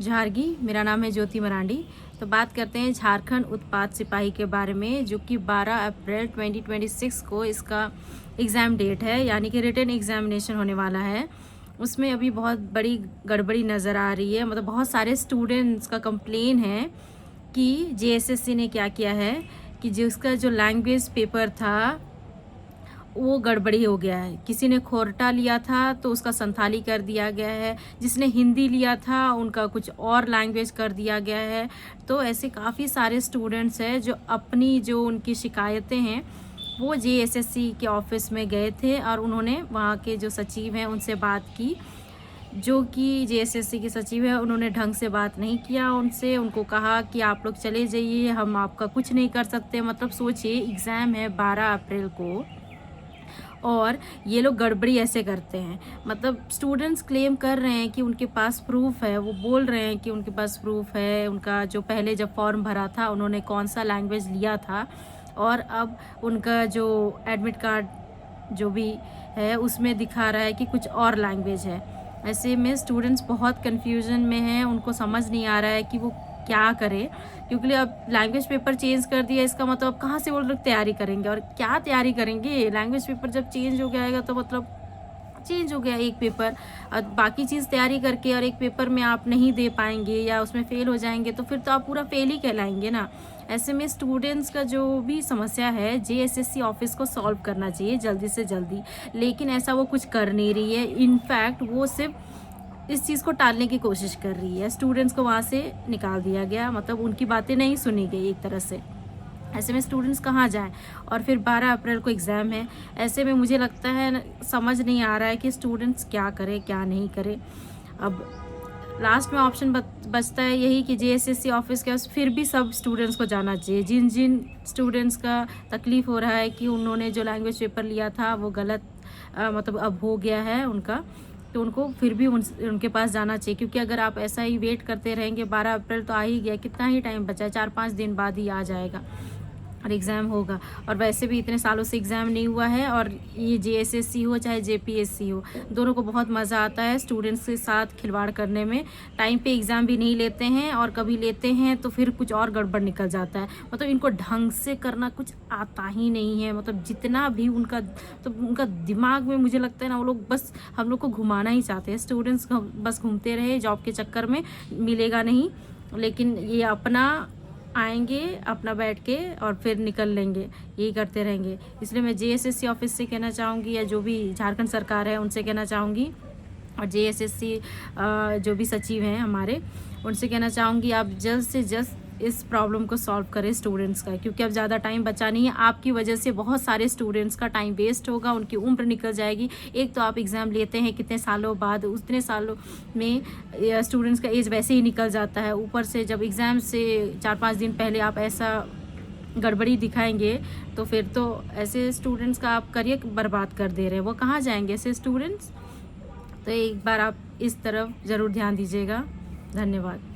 झारगी, मेरा नाम है ज्योति मरांडी। तो बात करते हैं झारखंड उत्पाद सिपाही के बारे में, जो कि 12 अप्रैल 2026 को इसका एग्ज़ाम डेट है, यानी कि रिटन एग्जामिनेशन होने वाला है। उसमें अभी बहुत बड़ी गड़बड़ी नज़र आ रही है। मतलब बहुत सारे स्टूडेंट्स का कंप्लेन है कि जेएसएससी ने क्या किया है कि जिसका जो लैंग्वेज पेपर था वो गड़बड़ी हो गया है। किसी ने खोरटा लिया था तो उसका संथाली कर दिया गया है, जिसने हिंदी लिया था उनका कुछ और लैंग्वेज कर दिया गया है। तो ऐसे काफ़ी सारे स्टूडेंट्स हैं जो अपनी जो उनकी शिकायतें हैं वो जेएसएससी के ऑफिस में गए थे और उन्होंने वहाँ के जो सचिव हैं उनसे बात की। जो कि जेएसएससी के सचिव है, उन्होंने ढंग से बात नहीं किया उनसे। उनको कहा कि आप लोग चले जाइए, हम आपका कुछ नहीं कर सकते। मतलब सोचिए, एग्ज़ाम है 12 अप्रैल को और ये लोग गड़बड़ी ऐसे करते हैं। मतलब स्टूडेंट्स क्लेम कर रहे हैं कि उनके पास प्रूफ है, वो बोल रहे हैं कि उनके पास प्रूफ है, उनका जो पहले जब फॉर्म भरा था उन्होंने कौन सा लैंग्वेज लिया था, और अब उनका जो एडमिट कार्ड जो भी है उसमें दिखा रहा है कि कुछ और लैंग्वेज है। ऐसे में स्टूडेंट्स बहुत कन्फ्यूजन में हैं, उनको समझ नहीं आ रहा है कि वो क्या करें, क्योंकि अब लैंग्वेज पेपर चेंज कर दिया। इसका मतलब कहाँ से वो लोग तैयारी करेंगे और क्या तैयारी करेंगे। लैंग्वेज पेपर जब चेंज हो जाएगा तो मतलब चेंज हो गया एक पेपर, और बाकी चीज़ तैयारी करके और एक पेपर में आप नहीं दे पाएंगे या उसमें फ़ेल हो जाएंगे तो फिर तो आप पूरा फेल ही कहलाएंगे ना। ऐसे में स्टूडेंट्स का जो भी समस्या है जेएसएससी ऑफिस को सॉल्व करना चाहिए जल्दी से जल्दी, लेकिन ऐसा वो कुछ कर नहीं रही है। इनफैक्ट वो सिर्फ इस चीज़ को टालने की कोशिश कर रही है। स्टूडेंट्स को वहाँ से निकाल दिया गया, मतलब उनकी बातें नहीं सुनी गई एक तरह से। ऐसे में स्टूडेंट्स कहाँ जाएं, और फिर 12 अप्रैल को एग्ज़ाम है। ऐसे में मुझे लगता है समझ नहीं आ रहा है कि स्टूडेंट्स क्या करें क्या नहीं करें। अब लास्ट में ऑप्शन बचता है यही कि जेएसएससी ऑफिस के पास फिर भी सब स्टूडेंट्स को जाना चाहिए। जिन जिन स्टूडेंट्स का तकलीफ़ हो रहा है कि उन्होंने जो लैंग्वेज पेपर लिया था वो गलत मतलब अब हो गया है उनका, तो उनको फिर भी उनके पास जाना चाहिए। क्योंकि अगर आप ऐसा ही वेट करते रहेंगे, 12 अप्रैल तो आ ही गया, कितना ही टाइम बचा है, 4-5 दिन बाद ही आ जाएगा और एग्ज़ाम होगा। और वैसे भी इतने सालों से एग्ज़ाम नहीं हुआ है, और ये जेएसएससी हो चाहे जेपीएससी हो, दोनों को बहुत मज़ा आता है स्टूडेंट्स के साथ खिलवाड़ करने में। टाइम पे एग्ज़ाम भी नहीं लेते हैं, और कभी लेते हैं तो फिर कुछ और गड़बड़ निकल जाता है। मतलब इनको ढंग से करना कुछ आता ही नहीं है। मतलब जितना भी उनका तो उनका दिमाग में मुझे लगता है ना, वो लोग बस हम लोग को घुमाना ही चाहते हैं। स्टूडेंट्स बस घूमते रहे जॉब के चक्कर में, मिलेगा नहीं, लेकिन ये अपना आएंगे, अपना बैठ के और फिर निकल लेंगे, यही करते रहेंगे। इसलिए मैं जेएसएससी ऑफिस से कहना चाहूँगी, या जो भी झारखंड सरकार है उनसे कहना चाहूँगी, और जेएसएससी जो भी सचिव हैं हमारे, उनसे कहना चाहूँगी आप जल्द से जल्द इस प्रॉब्लम को सॉल्व करें स्टूडेंट्स का। क्योंकि अब ज़्यादा टाइम बचा नहीं है। आपकी वजह से बहुत सारे स्टूडेंट्स का टाइम वेस्ट होगा, उनकी उम्र निकल जाएगी। एक तो आप एग्ज़ाम लेते हैं कितने सालों बाद, उतने सालों में स्टूडेंट्स का एज वैसे ही निकल जाता है। ऊपर से जब एग्ज़ाम से 4-5 दिन पहले आप ऐसा गड़बड़ी दिखाएंगे तो फिर तो ऐसे स्टूडेंट्स का आप करियर बर्बाद कर दे रहे हैं। वो कहाँ जाएंगे ऐसे स्टूडेंट्स। तो एक बार आप इस तरफ ज़रूर ध्यान दीजिएगा। धन्यवाद।